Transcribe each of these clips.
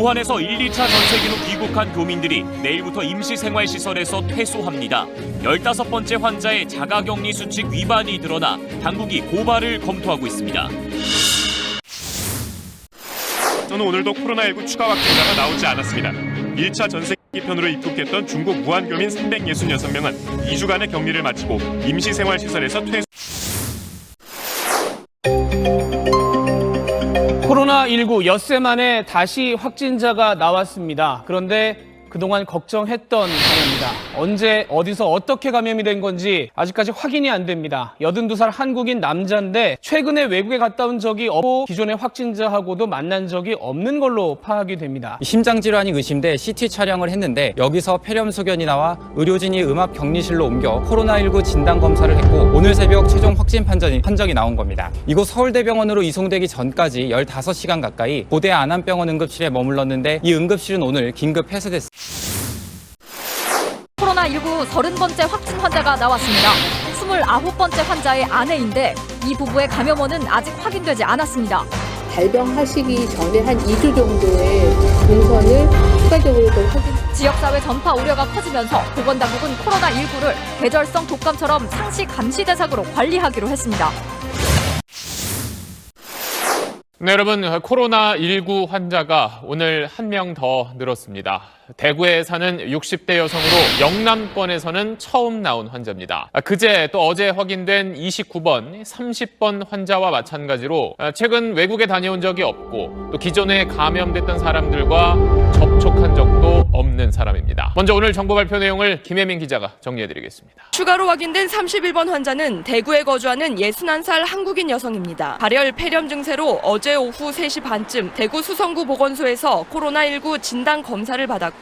우한에서 1, 2차 전세기로 귀국한 교민들이 내일부터 임시생활시설에서 퇴소합니다. 15번째 환자의 자가격리 수칙 위반이 드러나 당국이 고발을 검토하고 있습니다. 저는 오늘도 코로나19 추가 확진자가 나오지 않았습니다. 1차 전세기 편으로 입국했던 중국 우한 교민 366명은 2주간의 격리를 마치고 임시생활시설에서 퇴소. 코로나19 엿새 만에 다시 확진자가 나왔습니다. 그런데 그동안 걱정했던 감염입니다. 언제 어디서 어떻게 감염이 된 건지 아직까지 확인이 안 됩니다. 82살 한국인 남자인데 최근에 외국에 갔다 온 적이 없고 기존의 확진자하고도 만난 적이 없는 걸로 파악이 됩니다. 심장질환이 의심돼 CT 촬영을 했는데 여기서 폐렴소견이 나와 의료진이 음압격리실로 옮겨 코로나19 진단검사를 했고 오늘 새벽 최종 확진 판정이 나온 겁니다. 이곳 서울대병원으로 이송되기 전까지 15시간 가까이 고대 안암병원 응급실에 머물렀는데 이 응급실은 오늘 긴급 폐쇄됐습니다. 코로나19 30번째 확진 환자가 나왔습니다. 29번째 환자의 아내인데 이 부부의 감염원은 아직 확인되지 않았습니다. 발병하시기 전에 한 2주 정도의 동선을 추가적으로 더 확인. 지역사회 전파 우려가 커지면서 보건당국은 코로나19를 계절성 독감처럼 상시 감시 대상으로 관리하기로 했습니다. 네, 여러분, 코로나19 환자가 오늘 한 명 더 늘었습니다. 대구에 사는 60대 여성으로 영남권에서는 처음 나온 환자입니다. 그제 또 어제 확인된 29번, 30번 환자와 마찬가지로 최근 외국에 다녀온 적이 없고 또 기존에 감염됐던 사람들과 접촉한 적도 없는 사람입니다. 먼저 오늘 정보 발표 내용을 김혜민 기자가 정리해드리겠습니다. 추가로 확인된 31번 환자는 대구에 거주하는 61살 한국인 여성입니다. 발열 폐렴 증세로 어제 오후 3시 반쯤 대구 수성구 보건소에서 코로나19 진단 검사를 받았고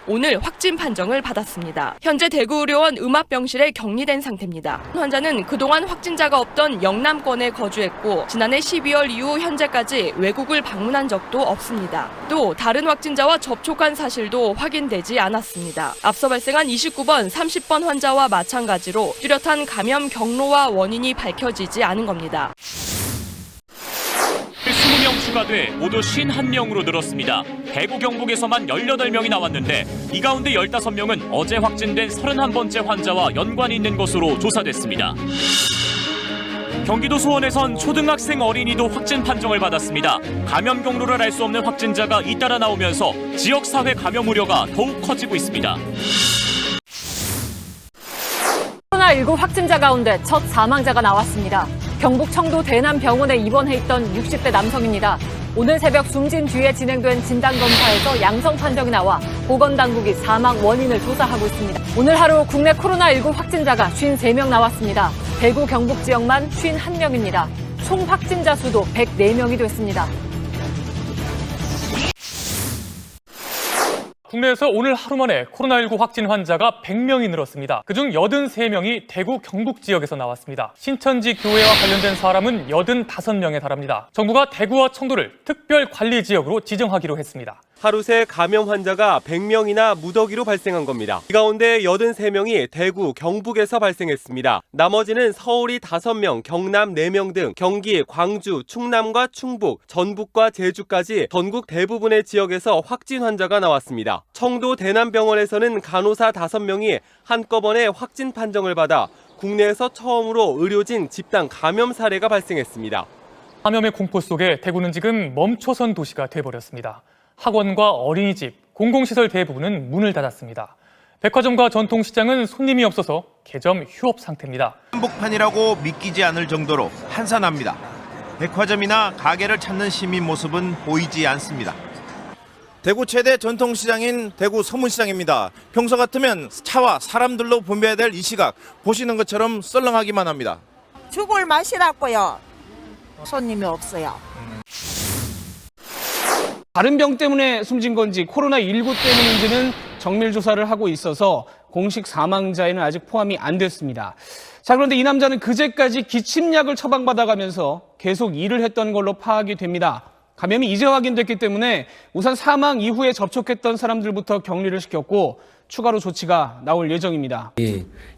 오늘 확진 판정을 받았습니다. 현재 대구의료원 음압병실에 격리된 상태입니다. 환자는 그동안 확진자가 없던 영남권에 거주했고 지난해 12월 이후 현재까지 외국을 방문한 적도 없습니다. 또 다른 확진자와 접촉한 사실도 확인되지 않았습니다. 앞서 발생한 29번, 30번 환자와 마찬가지로 뚜렷한 감염 경로와 원인이 밝혀지지 않은 겁니다. 20명 추가돼 모두 51명으로 늘었습니다. 대구 경북에서만 18명이 나왔는데 이 가운데 15명은 어제 확진된 31번째 환자와 연관이 있는 것으로 조사됐습니다. 경기도 수원에선 초등학생 어린이도 확진 판정을 받았습니다. 감염 경로를 알 수 없는 확진자가 잇따라 나오면서 지역사회 감염 우려가 더욱 커지고 있습니다. 코로나19 확진자 가운데 첫 사망자가 나왔습니다. 경북 청도 대남병원에 입원해 있던 60대 남성입니다. 오늘 새벽 숨진 뒤에 진행된 진단검사에서 양성 판정이 나와 보건당국이 사망 원인을 조사하고 있습니다. 오늘 하루 국내 코로나19 확진자가 53명 나왔습니다. 대구 경북 지역만 51명입니다. 총 확진자 수도 104명이 됐습니다. 국내에서 오늘 하루 만에 코로나19 확진 환자가 100명이 늘었습니다. 그중 83명이 대구 경북 지역에서 나왔습니다. 신천지 교회와 관련된 사람은 85명에 달합니다. 정부가 대구와 청도를 특별 관리 지역으로 지정하기로 했습니다. 하루 새 감염 환자가 100명이나 무더기로 발생한 겁니다. 이 가운데 83명이 대구, 경북에서 발생했습니다. 나머지는 서울이 5명, 경남 4명 등 경기, 광주, 충남과 충북, 전북과 제주까지 전국 대부분의 지역에서 확진 환자가 나왔습니다. 청도 대남병원에서는 간호사 5명이 한꺼번에 확진 판정을 받아 국내에서 처음으로 의료진 집단 감염 사례가 발생했습니다. 감염의 공포 속에 대구는 지금 멈춰선 도시가 돼버렸습니다. 학원과 어린이집, 공공시설 대부분은 문을 닫았습니다. 백화점과 전통시장은 손님이 없어서 개점 휴업 상태입니다. 한복판이라고 믿기지 않을 정도로 한산합니다. 백화점이나 가게를 찾는 시민 모습은 보이지 않습니다. 대구 최대 전통시장인 대구 서문시장입니다. 평소 같으면 차와 사람들로 붐벼야 될 이 시각, 보시는 것처럼 썰렁하기만 합니다. 죽을 맛이라고요. 손님이 없어요. 다른 병 때문에 숨진 건지 코로나19 때문인지는 정밀 조사를 하고 있어서 공식 사망자에는 아직 포함이 안 됐습니다. 자, 그런데 이 남자는 그제까지 기침약을 처방받아가면서 계속 일을 했던 걸로 파악이 됩니다. 감염이 이제 확인됐기 때문에 우선 사망 이후에 접촉했던 사람들부터 격리를 시켰고 추가로 조치가 나올 예정입니다.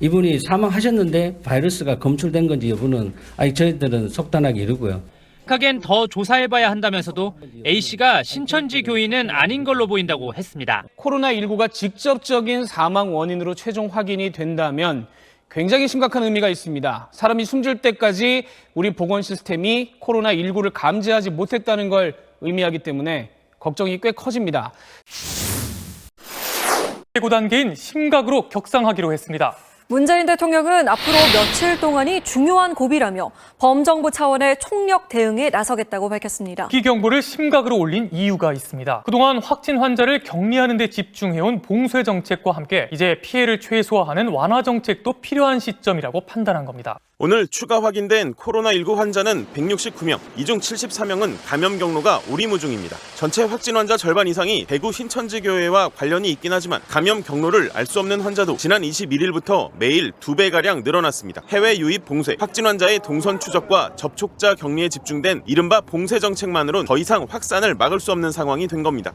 이분이 사망하셨는데 바이러스가 검출된 건지 여부는 아직 저희들은 속단하기 이르고요. 하긴 더 조사해봐야 한다면서도 A씨가 신천지 교인은 아닌 걸로 보인다고 했습니다. 코로나19가 직접적인 사망 원인으로 최종 확인이 된다면 굉장히 심각한 의미가 있습니다. 사람이 숨질 때까지 우리 보건 시스템이 코로나19를 감지하지 못했다는 걸 의미하기 때문에 걱정이 꽤 커집니다. 최고 단계인 심각으로 격상하기로 했습니다. 문재인 대통령은 앞으로 며칠 동안이 중요한 고비라며 범정부 차원의 총력 대응에 나서겠다고 밝혔습니다. 기경보를 심각으로 올린 이유가 있습니다. 그동안 확진 환자를 격리하는 데 집중해온 봉쇄 정책과 함께 이제 피해를 최소화하는 완화 정책도 필요한 시점이라고 판단한 겁니다. 오늘 추가 확인된 코로나19 환자는 169명, 이 중 74명은 감염 경로가 오리무중입니다. 전체 확진 환자 절반 이상이 대구 신천지교회와 관련이 있긴 하지만 감염 경로를 알 수 없는 환자도 지난 21일부터 매일 2배가량 늘어났습니다. 해외 유입 봉쇄, 확진 환자의 동선 추적과 접촉자 격리에 집중된 이른바 봉쇄 정책만으로는 더 이상 확산을 막을 수 없는 상황이 된 겁니다.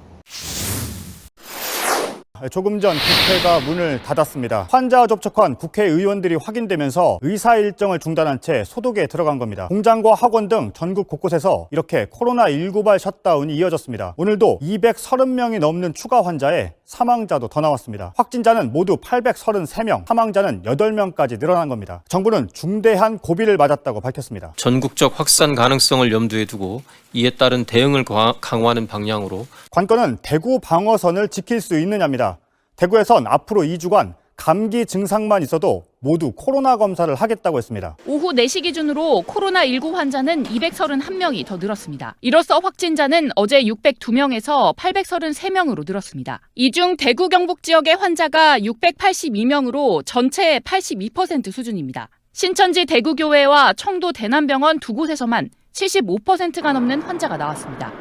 조금 전 국회가 문을 닫았습니다. 환자와 접촉한 국회의원들이 확인되면서 의사 일정을 중단한 채 소독에 들어간 겁니다. 공장과 학원 등 전국 곳곳에서 이렇게 코로나19발 셧다운이 이어졌습니다. 오늘도 230명이 넘는 추가 환자에 사망자도 더 나왔습니다. 확진자는 모두 833명, 사망자는 8명까지 늘어난 겁니다. 정부는 중대한 고비를 맞았다고 밝혔습니다. 전국적 확산 가능성을 염두에 두고 이에 따른 대응을 강화하는 방향으로 관건은 대구 방어선을 지킬 수 있느냐입니다. 대구에선 앞으로 2주간 감기 증상만 있어도 모두 코로나 검사를 하겠다고 했습니다. 오후 4시 기준으로 코로나19 환자는 231명이 더 늘었습니다. 이로써 확진자는 어제 602명에서 833명으로 늘었습니다. 이 중 대구 경북 지역의 환자가 682명으로 전체의 82% 수준입니다. 신천지 대구교회와 청도 대남병원 두 곳에서만 75%가 넘는 환자가 나왔습니다.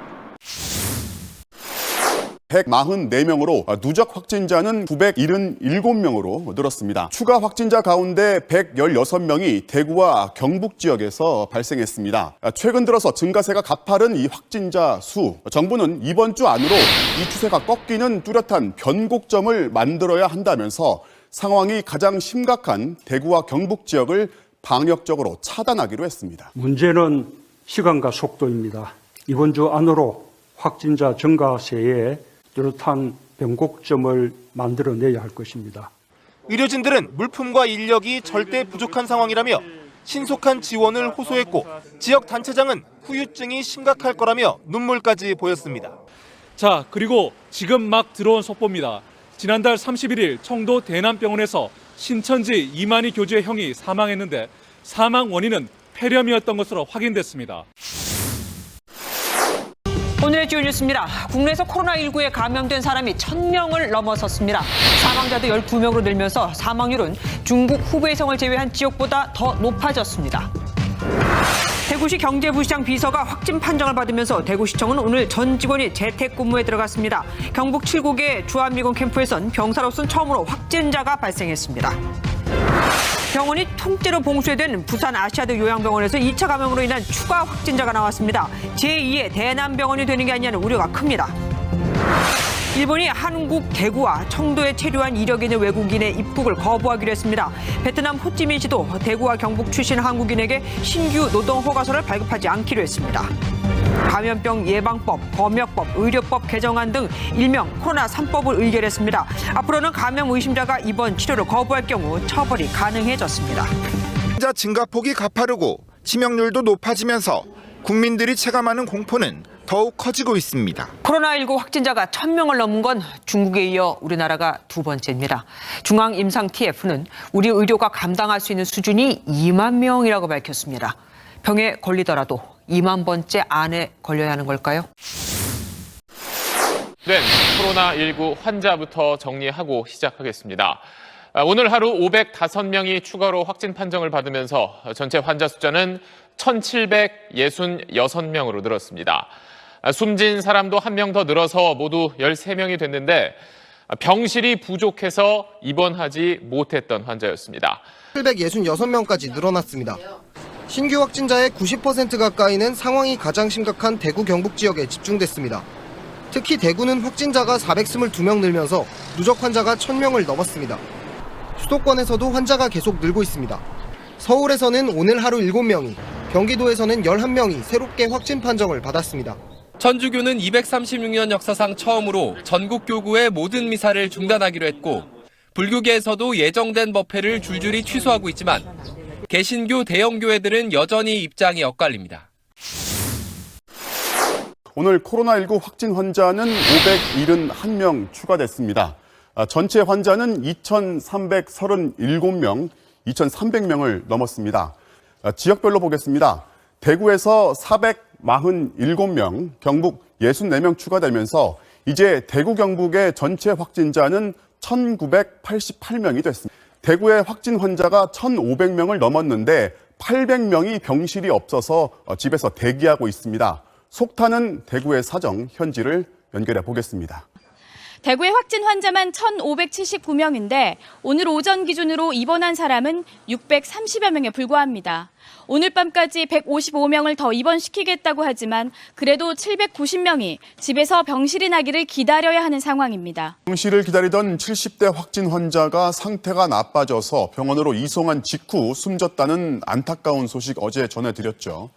144명으로 누적 확진자는 977명으로 늘었습니다. 추가 확진자 가운데 116명이 대구와 경북 지역에서 발생했습니다. 최근 들어서 증가세가 가파른 이 확진자 수, 정부는 이번 주 안으로 이 추세가 꺾이는 뚜렷한 변곡점을 만들어야 한다면서 상황이 가장 심각한 대구와 경북 지역을 방역적으로 차단하기로 했습니다. 문제는 시간과 속도입니다. 이번 주 안으로 확진자 증가세에 뚜렷한 변곡점을 만들어내야 할 것입니다. 의료진들은 물품과 인력이 절대 부족한 상황이라며 신속한 지원을 호소했고 지역 단체장은 후유증이 심각할 거라며 눈물까지 보였습니다. 자, 그리고 지금 막 들어온 속보입니다. 지난달 31일 청도 대남병원에서 신천지 이만희 교주의 형이 사망했는데 사망 원인은 폐렴이었던 것으로 확인됐습니다. 오늘의 주요 뉴스입니다. 국내에서 코로나19에 감염된 사람이 1,000명을 넘어섰습니다. 사망자도 12명으로 늘면서 사망률은 중국 후베이성을 제외한 지역보다 더 높아졌습니다. 대구시 경제부시장 비서가 확진 판정을 받으면서 대구시청은 오늘 전 직원이 재택근무에 들어갔습니다. 경북 칠곡의 주한미군 캠프에선 병사로선 처음으로 확진자가 발생했습니다. 병원이 통째로 봉쇄된 부산 아시아드 요양병원에서 2차 감염으로 인한 추가 확진자가 나왔습니다. 제2의 대남병원이 되는 게 아니냐는 우려가 큽니다. 일본이 한국 대구와 청도에 체류한 이력 있는 외국인의 입국을 거부하기로 했습니다. 베트남 호찌민시도 대구와 경북 출신 한국인에게 신규 노동 허가서를 발급하지 않기로 했습니다. 감염병 예방법, 검역법, 의료법 개정안 등 일명 코로나 3법을 의결했습니다. 앞으로는 감염 의심자가 입원 치료를 거부할 경우 처벌이 가능해졌습니다. 환자 증가폭이 가파르고 치명률도 높아지면서 국민들이 체감하는 공포는 더욱 커지고 있습니다. 코로나19 확진자가 1,000명을 넘은 건 중국에 이어 우리나라가 두 번째입니다. 중앙임상TF는 우리 의료가 감당할 수 있는 수준이 2만 명이라고 밝혔습니다. 병에 걸리더라도 2만 번째 안에 걸려야 하는 걸까요? 네, 코로나19 환자부터 정리하고 시작하겠습니다. 오늘 하루 505명이 추가로 확진 판정을 받으면서 전체 환자 숫자는 1,766명으로 늘었습니다. 숨진 사람도 1명 더 늘어서 모두 13명이 됐는데 병실이 부족해서 입원하지 못했던 환자였습니다. 766명까지 늘어났습니다. 신규 확진자의 90% 가까이는 상황이 가장 심각한 대구 경북 지역에 집중됐습니다. 특히 대구는 확진자가 422명 늘면서 누적 환자가 1,000명을 넘었습니다. 수도권에서도 환자가 계속 늘고 있습니다. 서울에서는 오늘 하루 7명이, 경기도에서는 11명이 새롭게 확진 판정을 받았습니다. 천주교는 236년 역사상 처음으로 전국 교구의 모든 미사를 중단하기로 했고 불교계에서도 예정된 법회를 줄줄이 취소하고 있지만 개신교 대형 교회들은 여전히 입장이 엇갈립니다. 오늘 코로나19 확진 환자는 571명 추가됐습니다. 전체 환자는 2,337명, 2,300명을 넘었습니다. 지역별로 보겠습니다. 대구에서 447명, 경북 64명 추가되면서 이제 대구 경북의 전체 확진자는 1,988명이 됐습니다. 대구의 확진 환자가 1,500명을 넘었는데 800명이 병실이 없어서 집에서 대기하고 있습니다. 속타는 대구의 사정, 현지를 연결해 보겠습니다. 대구의 확진 환자만 1,579명인데 오늘 오전 기준으로 입원한 사람은 630여 명에 불과합니다. 오늘 밤까지 155명을 더 입원시키겠다고 하지만 그래도 790명이 집에서 병실이 나기를 기다려야 하는 상황입니다. 병실을 기다리던 70대 확진 환자가 상태가 나빠져서 병원으로 이송한 직후 숨졌다는 안타까운 소식 어제 전해드렸죠.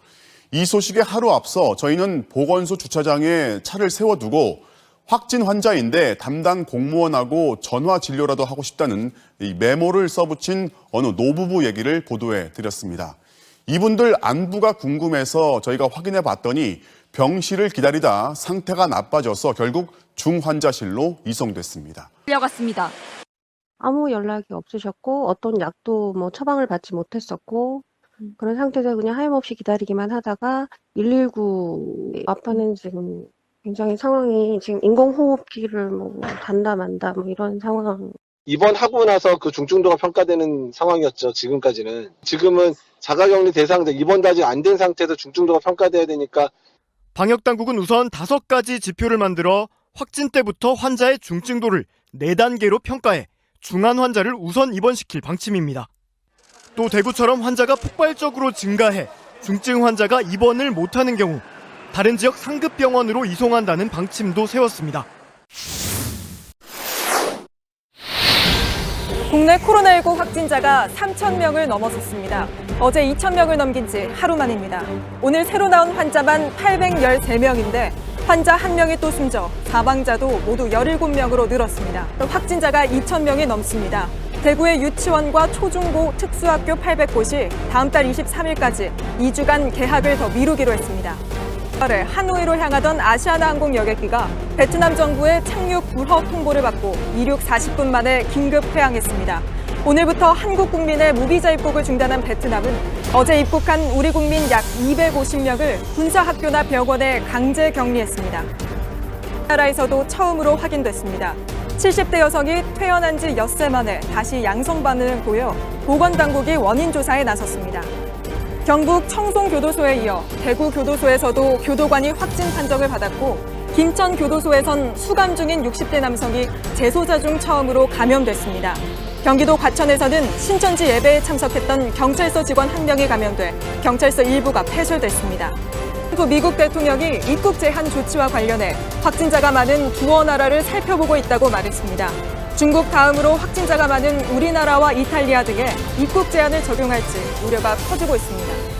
이 소식에 하루 앞서 저희는 보건소 주차장에 차를 세워두고 확진 환자인데 담당 공무원하고 전화 진료라도 하고 싶다는 이 메모를 써붙인 어느 노부부 얘기를 보도해 드렸습니다. 이분들 안부가 궁금해서 저희가 확인해 봤더니 병실을 기다리다 상태가 나빠져서 결국 중환자실로 이송됐습니다. 끌려갔습니다. 아무 연락이 없으셨고 어떤 약도 처방을 받지 못했었고 그런 상태에서 그냥 하염없이 기다리기만 하다가 119 아빠는 지금 굉장히 상황이 지금 인공호흡기를 단다 만다 이런 상황. 입원하고 나서 그 중증도가 평가되는 상황이었죠. 지금까지는. 지금은 자가격리 대상자 입원도 아직 안 된 상태에서 중증도가 평가돼야 되니까. 방역당국은 우선 5가지 지표를 만들어 확진 때부터 환자의 중증도를 4단계로 평가해 중환 환자를 우선 입원시킬 방침입니다. 또 대구처럼 환자가 폭발적으로 증가해 중증 환자가 입원을 못하는 경우 다른 지역 상급 병원으로 이송한다는 방침도 세웠습니다. 국내 코로나19 확진자가 3,000명을 넘어섰습니다. 어제 2,000명을 넘긴 지 하루 만입니다. 오늘 새로 나온 환자만 813명인데 환자 1명이 또 숨져 사망자도 모두 17명으로 늘었습니다. 확진자가 2,000명이 넘습니다. 대구의 유치원과 초중고 특수학교 800곳이 다음 달 23일까지 2주간 개학을 더 미루기로 했습니다. 하노이로 향하던 아시아나항공 여객기가 베트남 정부의 착륙 불허 통보를 받고 이륙 40분 만에 긴급 회항했습니다. 오늘부터 한국 국민의 무비자 입국을 중단한 베트남은 어제 입국한 우리 국민 약 250명을 군사학교나 병원에 강제 격리했습니다. 나라에서도 처음으로 확인됐습니다. 70대 여성이 퇴원한 지 엿새 만에 다시 양성 반응을 보여 보건당국이 원인 조사에 나섰습니다. 경북 청송교도소에 이어 대구교도소에서도 교도관이 확진 판정을 받았고 김천교도소에선 수감 중인 60대 남성이 재소자 중 처음으로 감염됐습니다. 경기도 과천에서는 신천지 예배에 참석했던 경찰서 직원 1명이 감염돼 경찰서 일부가 폐쇄됐습니다. 또 미국 대통령이 입국 제한 조치와 관련해 확진자가 많은 두어 나라를 살펴보고 있다고 말했습니다. 중국 다음으로 확진자가 많은 우리나라와 이탈리아 등에 입국 제한을 적용할지 우려가 커지고 있습니다.